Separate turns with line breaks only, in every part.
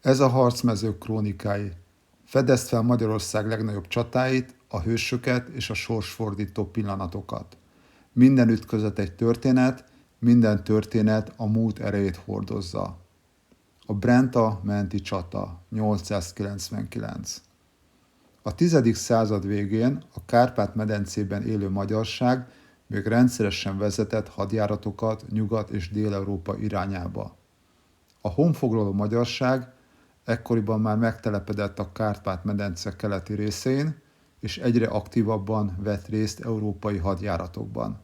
Ez a harcmezők krónikái. Fedezd fel Magyarország legnagyobb csatáit, a hősöket és a sorsfordító pillanatokat. Minden ütközet egy történet, minden történet a múlt erejét hordozza. A Brenta menti csata, 899. A 10. század végén a Kárpát-medencében élő magyarság még rendszeresen vezetett hadjáratokat Nyugat- és Dél-Európa irányába. A honfoglaló magyarság ekkoriban már megtelepedett a Kárpát-medence keleti részén, és egyre aktívabban vett részt európai hadjáratokban.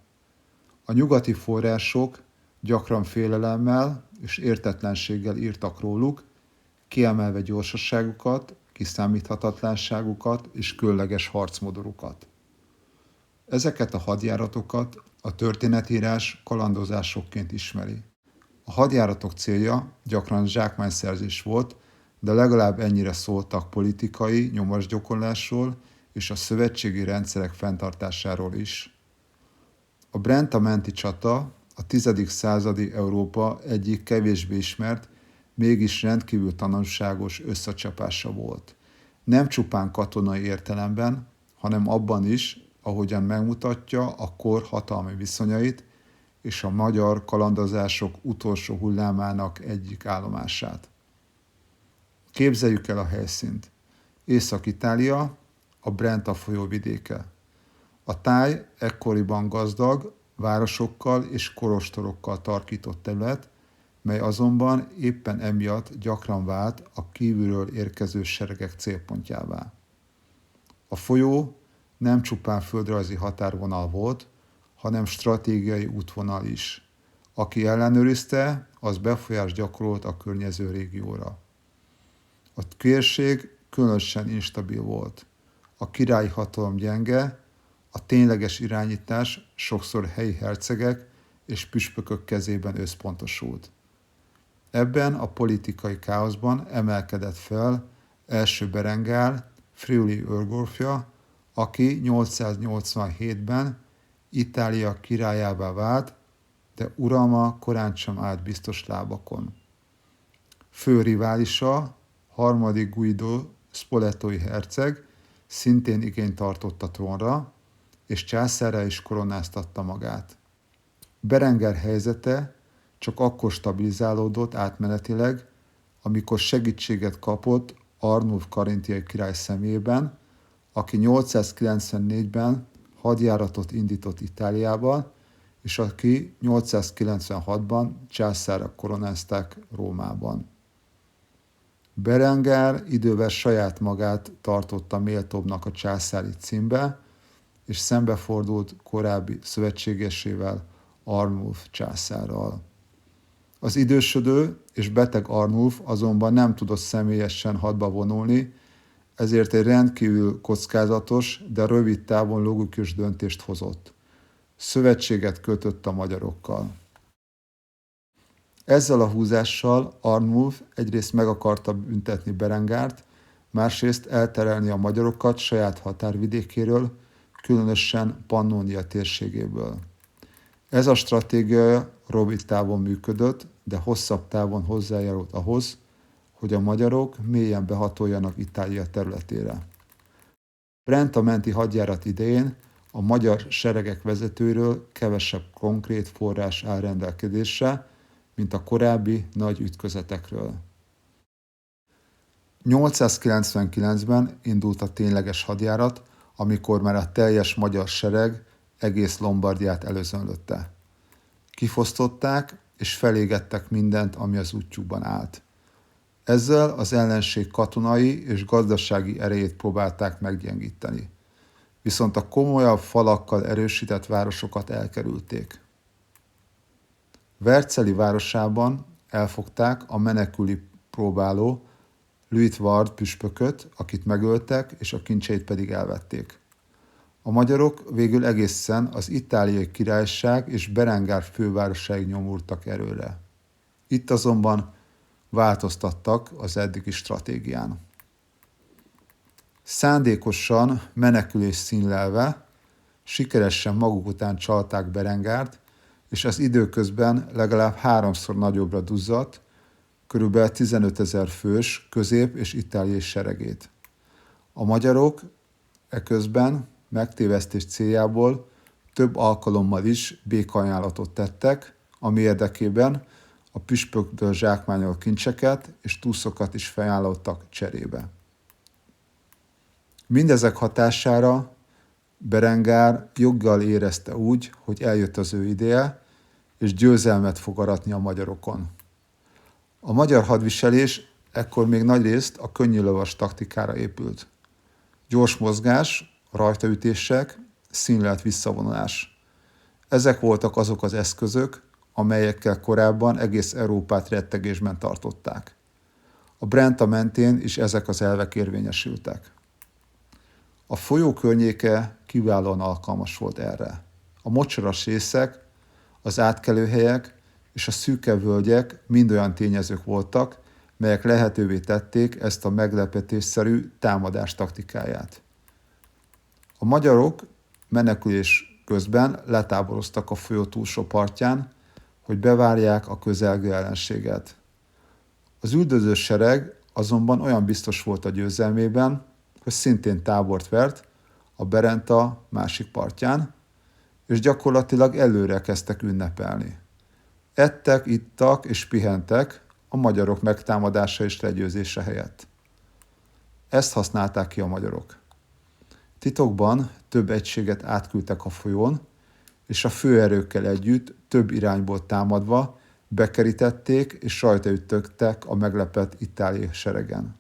A nyugati források gyakran félelemmel és értetlenséggel írtak róluk, kiemelve gyorsaságukat, kiszámíthatatlanságukat és különleges harcmodorukat. Ezeket a hadjáratokat a történetírás kalandozásokként ismeri. A hadjáratok célja gyakran zsákmányszerzés volt, de legalább ennyire szóltak politikai nyomásgyakorlásról és a szövetségi rendszerek fenntartásáról is. A Brenta menti csata a 10. századi Európa egyik kevésbé ismert, mégis rendkívül tanulságos összecsapása volt. Nem csupán katonai értelemben, hanem abban is, ahogyan megmutatja a kor hatalmi viszonyait és a magyar kalandozások utolsó hullámának egyik állomását. Képzeljük el a helyszínt. Észak-Itália, a Brenta folyó vidéke. A táj ekkoriban gazdag, városokkal és kolostorokkal tarkított terület, mely azonban éppen emiatt gyakran vált a kívülről érkező seregek célpontjává. A folyó nem csupán földrajzi határvonal volt, hanem stratégiai útvonal is. Aki ellenőrizte, az befolyást gyakorolt a környező régióra. A térség különösen instabil volt. A királyi hatalom gyenge, a tényleges irányítás sokszor helyi hercegek és püspökök kezében összpontosult. Ebben a politikai káoszban emelkedett fel első Berengár, Friuli őrgrófja, aki 887-ben Itália királyává vált, de uralma korán sem állt biztos lábakon. Fő riválisa, harmadik Guido spoletói herceg szintén igényt tartott a trónra, és császárrá is koronáztatta magát. Berengar helyzete csak akkor stabilizálódott átmenetileg, amikor segítséget kapott Arnulf karintiai király személyében, aki 894-ben hadjáratot indított Itáliába, és aki 896-ban császárra koronázták Rómában. Berengar idővel saját magát tartotta méltóbbnak a császári címbe, és szembefordult korábbi szövetségesével, Arnulf császárral. Az idősödő és beteg Arnulf azonban nem tudott személyesen hadba vonulni, ezért egy rendkívül kockázatos, de rövid távon logikus döntést hozott. Szövetséget kötött a magyarokkal. Ezzel a húzással Arnulf egyrészt meg akarta büntetni Berengárt, másrészt elterelni a magyarokat saját határvidékéről, különösen Pannónia térségéből. Ez a stratégia rövid távon működött, de hosszabb távon hozzájárult ahhoz, hogy a magyarok mélyen behatoljanak Itália területére. Brenta menti hadjárat idején a magyar seregek vezetőiről kevesebb konkrét forrás áll rendelkezésre, mint a korábbi nagy ütközetekről. 899-ben indult a tényleges hadjárat, amikor már a teljes magyar sereg egész Lombardiát előzönlötte. Kifosztották és felégettek mindent, ami az útjukban állt. Ezzel az ellenség katonai és gazdasági erejét próbálták meggyengíteni. Viszont a komolyabb falakkal erősített városokat elkerülték. Vercelli városában elfogták a menekülni próbáló Luitward püspököt, akit megöltek, és a kincseit pedig elvették. A magyarok végül egészen az itáliai királyság és Berengár fővárosáig nyomultak erőre. Itt azonban változtattak az eddigi stratégián. Szándékosan menekülés színlelve sikeresen maguk után csalták Berengárt, és az időközben legalább 3-szor nagyobbra duzzadt, körülbelül 15 000 fős közép- és itáliai seregét. A magyarok eközben megtévesztés céljából több alkalommal is békaajánlatot tettek, ami érdekében a püspöktől zsákmányolt kincseket és túszokat is felajánlottak cserébe. Mindezek hatására Berengár joggal érezte úgy, hogy eljött az ő ideje, és győzelmet fog aratni a magyarokon. A magyar hadviselés ekkor még nagyrészt a könnyűlovas taktikára épült. Gyors mozgás, rajtaütések, színlelt visszavonulás. Ezek voltak azok az eszközök, amelyekkel korábban egész Európát rettegésben tartották. A Brenta mentén is ezek az elvek érvényesültek. A folyó környéke kiválóan alkalmas volt erre. A mocsaras részek, az átkelőhelyek és a szűke völgyek mind olyan tényezők voltak, melyek lehetővé tették ezt a meglepetésszerű támadás taktikáját. A magyarok menekülés közben letáboroztak a folyó túlsó partján, hogy bevárják a közelgő ellenséget. Az üldöző sereg azonban olyan biztos volt a győzelmében, hogy szintén tábort vert a Berenta másik partján, és gyakorlatilag előre kezdtek ünnepelni. Ettek, ittak és pihentek a magyarok megtámadása és legyőzése helyett. Ezt használták ki a magyarok. Titokban több egységet átküldtek a folyón, és a főerőkkel együtt több irányból támadva bekerítették és rajtaütöttek a meglepett itáliai seregen.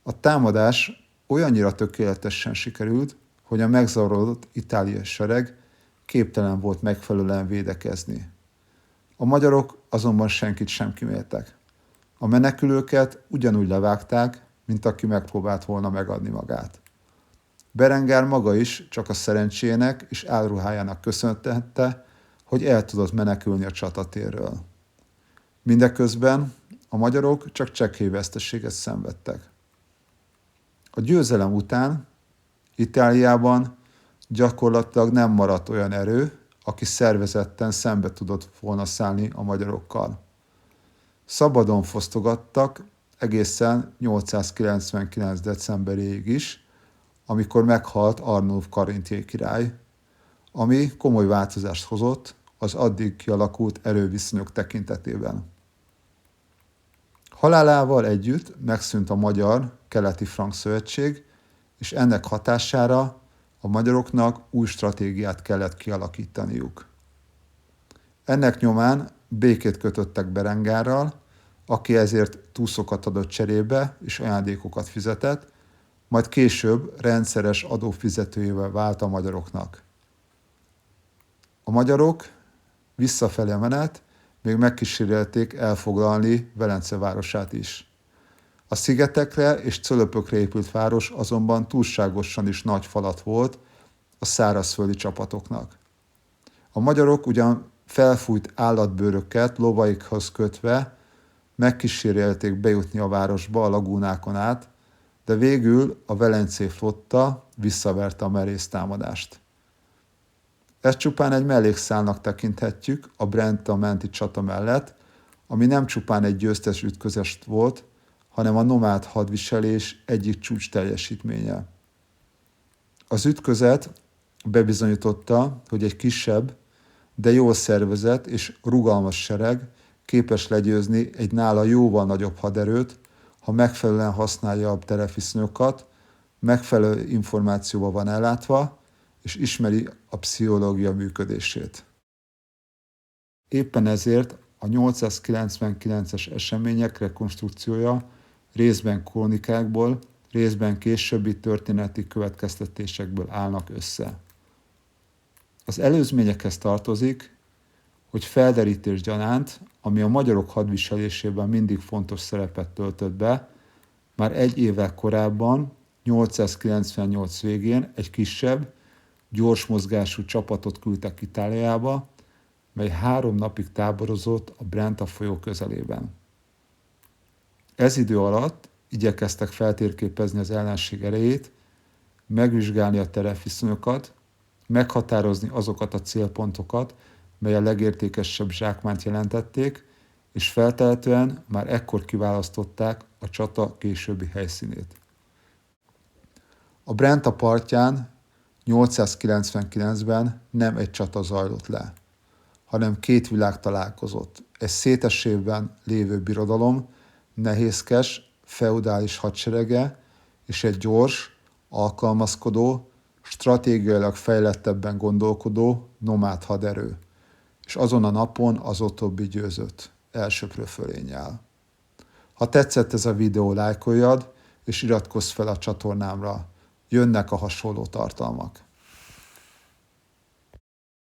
A támadás olyannyira tökéletesen sikerült, hogy a megzavarodott itáliai sereg képtelen volt megfelelően védekezni. A magyarok azonban senkit sem kiméltek. A menekülőket ugyanúgy levágták, mint aki megpróbált volna megadni magát. Berengár maga is csak a szerencséjének és álruhájának köszönhette, hogy el tudott menekülni a csatatérről. Mindeközben a magyarok csak csekély veszteséget szenvedtek. A győzelem után Itáliában gyakorlatilag nem maradt olyan erő, aki szervezetten szembe tudott volna szállni a magyarokkal. Szabadon fosztogattak egészen 899. decemberéig is, amikor meghalt Arnulf karintiai király, ami komoly változást hozott az addig kialakult erőviszonyok tekintetében. Halálával együtt megszűnt a Magyar-Keleti Frank Szövetség, és ennek hatására a magyaroknak új stratégiát kellett kialakítaniuk. Ennek nyomán békét kötöttek Berengárral, aki ezért túszokat adott cserébe és ajándékokat fizetett, majd később rendszeres adófizetőjével vált a magyaroknak. A magyarok visszafelé menet még megkísérelték elfoglalni Velence városát is. A szigetekre és cölöpökre épült város azonban túlságosan is nagy falat volt a szárazföldi csapatoknak. A magyarok ugyan felfújt állatbőröket lovaikhoz kötve megkísérelték bejutni a városba a lagúnákon át, de végül a velencei flotta visszaverte a merész támadást. Ezt csupán egy mellékszálnak tekinthetjük a Brenta menti csata mellett, ami nem csupán egy győztes ütközet volt, hanem a nomád hadviselés egyik csúcs teljesítménye. Az ütközet bebizonyította, hogy egy kisebb, de jól szervezett és rugalmas sereg képes legyőzni egy nála jóval nagyobb haderőt, ha megfelelően használja a terepviszonyokat, megfelelő információval van ellátva, és ismeri a pszichológia működését. Éppen ezért a 899-es események rekonstrukciója részben krónikákból, részben későbbi történeti következtetésekből állnak össze. Az előzményekhez tartozik, hogy felderítés gyanánt, ami a magyarok hadviselésében mindig fontos szerepet töltött be, már egy évvel korábban, 898 végén egy kisebb, gyors mozgású csapatot küldtek Itáliába, mely 3 napig táborozott a Brenta folyó közelében. Ez idő alatt igyekeztek feltérképezni az ellenség erejét, megvizsgálni a terepviszonyokat, meghatározni azokat a célpontokat, mely a legértékesebb zsákmányt jelentették, és feltehetően már ekkor kiválasztották a csata későbbi helyszínét. A Brenta partján 899-ben nem egy csata zajlott le, hanem két világ találkozott. Egy szétesésben lévő birodalom, nehézkes, feudális hadserege és egy gyors, alkalmazkodó, stratégiailag fejlettebben gondolkodó nomád haderő. És azon a napon az utóbbi győzött, elsöprő fölénnyel. Ha tetszett ez a videó, lájkoljad, és iratkozz fel a csatornámra. Jönnek a hasonló tartalmak.